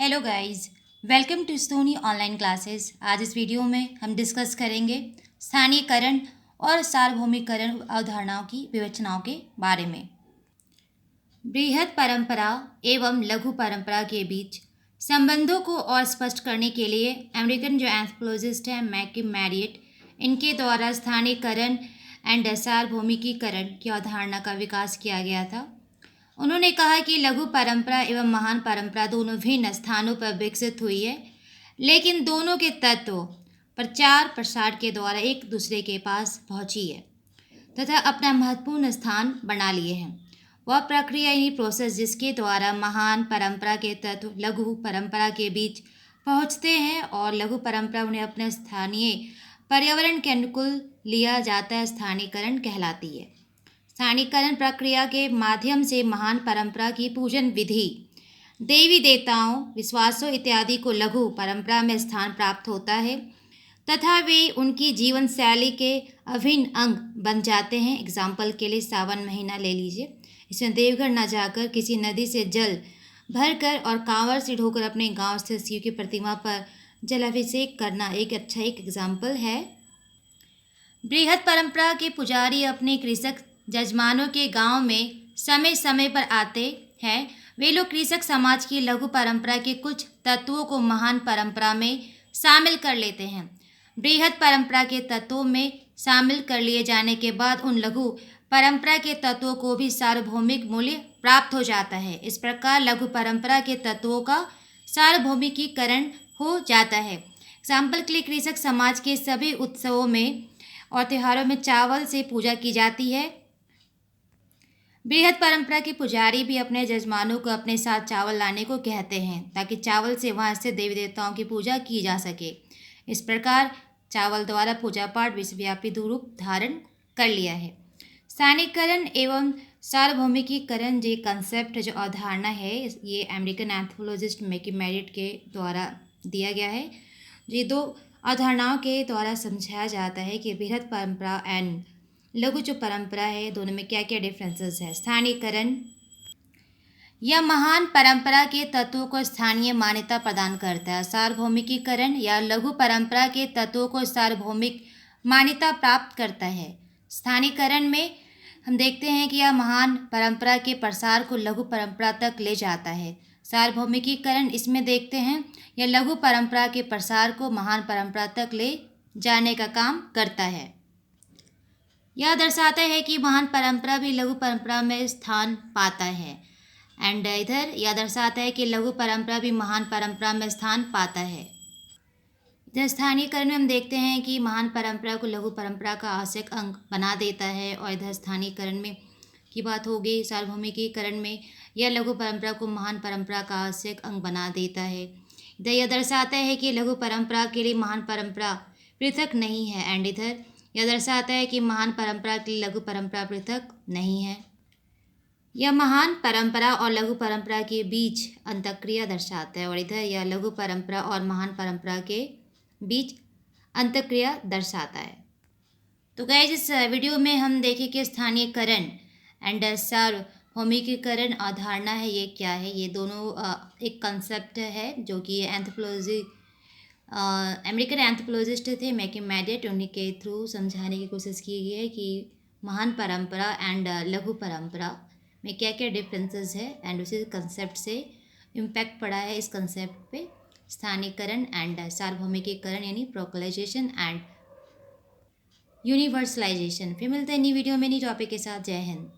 Hello guys, welcome to Sony online classes. आज इस video में हम डिस्कस करेंगे स्थानीयकरण और सार्वभौमिकरण अवधारणाओं की विवेचनाओं के बारे में। बृहद परंपरा एवं लघु परंपरा के बीच संबंधों को और स्पष्ट करने के लिए अमेरिकन जो एंथ्रोपोलॉजिस्ट हैं मैकी मैरियट, इनके द्वारा स्थानीयकरण एंड सार्वभौमिकीकरण की अवधारणा का विकास किया गया था। उन्होंने कहा कि लघु परंपरा एवं महान परंपरा दोनों भिन्न स्थानों पर विकसित हुई है, लेकिन दोनों के तत्व प्रचार प्रसार के द्वारा एक दूसरे के पास पहुंची है तथा अपना महत्वपूर्ण स्थान बना लिए हैं। वह प्रक्रिया यानी प्रोसेस जिसके द्वारा महान परंपरा के तत्व लघु परंपरा के बीच पहुंचते हैं और लघु परंपरा उन्हें अपने स्थानीय पर्यावरण के अनुकूल लिया जाता है, स्थानीयकरण कहलाती है। स्थानीयकरण प्रक्रिया के माध्यम से महान परंपरा की पूजन विधि, देवी देवताओं, विश्वासों इत्यादि को लघु परंपरा में स्थान प्राप्त होता है तथा वे उनकी जीवन शैली के अभिन्न अंग बन जाते हैं। एग्जाम्पल के लिए सावन महीना ले लीजिए, इसमें देवघर न जाकर किसी नदी से जल भरकर और कांवर से ढोकर अपने गांव स्थित शिव की प्रतिमा पर जलाभिषेक करना एक एग्जाम्पल है। बृहद परंपरा के पुजारी अपने कृषक जजमानों के गांव में समय समय पर आते हैं। वे लोग कृषक समाज की लघु परंपरा के कुछ तत्वों को महान परंपरा में शामिल कर लेते हैं। बृहद परंपरा के तत्वों में शामिल कर लिए जाने के बाद उन लघु परंपरा के तत्वों को भी सार्वभौमिक मूल्य प्राप्त हो जाता है। इस प्रकार लघु परंपरा के तत्वों का सार्वभौमिकीकरण हो जाता है। एग्जाम्पल के लिए कृषक समाज के सभी उत्सवों में और त्योहारों में चावल से पूजा की जाती है। बृहद परंपरा के पुजारी भी अपने जजमानों को अपने साथ चावल लाने को कहते हैं ताकि चावल से वहाँ स्थित देवी देवताओं की पूजा की जा सके। इस प्रकार चावल द्वारा पूजा पाठ विश्वव्यापी रूप धारण कर लिया है। स्थानीयकरण एवं सार्वभौमिकीकरण जो कंसेप्ट जो अवधारणा है, ये अमेरिकन एंथ्रोपोलॉजिस्ट मैकी मैरियट के द्वारा दिया गया है। ये दो अवधारणाओं के द्वारा समझाया जाता है कि बृहद परंपरा एंड लघु जो परंपरा है दोनों में क्या क्या डिफरेंसेस है। स्थानीयकरण यह महान परंपरा के तत्वों को स्थानीय मान्यता प्रदान करता है। सार्वभौमिकीकरण या लघु परंपरा के तत्वों को सार्वभौमिक मान्यता प्राप्त करता है। स्थानीयकरण में हम देखते हैं कि यह महान परंपरा के प्रसार को लघु परंपरा तक ले जाता है। सार्वभौमिकीकरण इसमें देखते हैं यह लघु परंपरा के प्रसार को महान परंपरा तक ले जाने का काम करता है। यह दर्शाता है कि महान परंपरा भी लघु परंपरा में स्थान पाता है एंड इधर यह दर्शाता है कि लघु परंपरा भी महान परंपरा में स्थान पाता है। इधर स्थानीयकरण में हम देखते हैं कि महान परंपरा को लघु परंपरा का आवश्यक अंग बना देता है और इधर स्थानीयकरण में की बात होगी। सार्वभौमिकीकरण में यह लघु परंपरा को महान परंपरा का आवश्यक अंग बना देता है। इधर यह दर्शाता है कि लघु परंपरा के लिए महान परंपरा पृथक नहीं है एंड इधर यह दर्शाता है कि महान परंपरा के लिए लघु परंपरा पृथक नहीं है। यह महान परंपरा और लघु परंपरा के बीच अंतःक्रिया दर्शाता है और इधर यह लघु परंपरा और महान परंपरा के बीच अंतःक्रिया दर्शाता है। तो गाइस, इस वीडियो में हम देखें कि स्थानीयकरण एंड सार्वभौमिकीकरण अवधारणा है ये क्या है। ये दोनों एक कंसेप्ट है जो कि एंथ्रोपोलॉजी अमेरिकन एंथ्रोपोलॉजिस्ट थे मैकी मैरियट, उन्हीं के थ्रू समझाने की कोशिश की गई है कि महान परंपरा एंड लघु परंपरा में क्या क्या डिफरेंसेस है एंड उसी कंसेप्ट से इम्पैक्ट पड़ा है इस कंसेप्ट पे स्थानीयकरण एंड सार्वभौमिकीकरण यानी प्रोकलाइजेशन एंड यूनिवर्सलाइजेशन। फिर मिलते हैं नई वीडियो में नई टॉपिक के साथ। जय हिंद।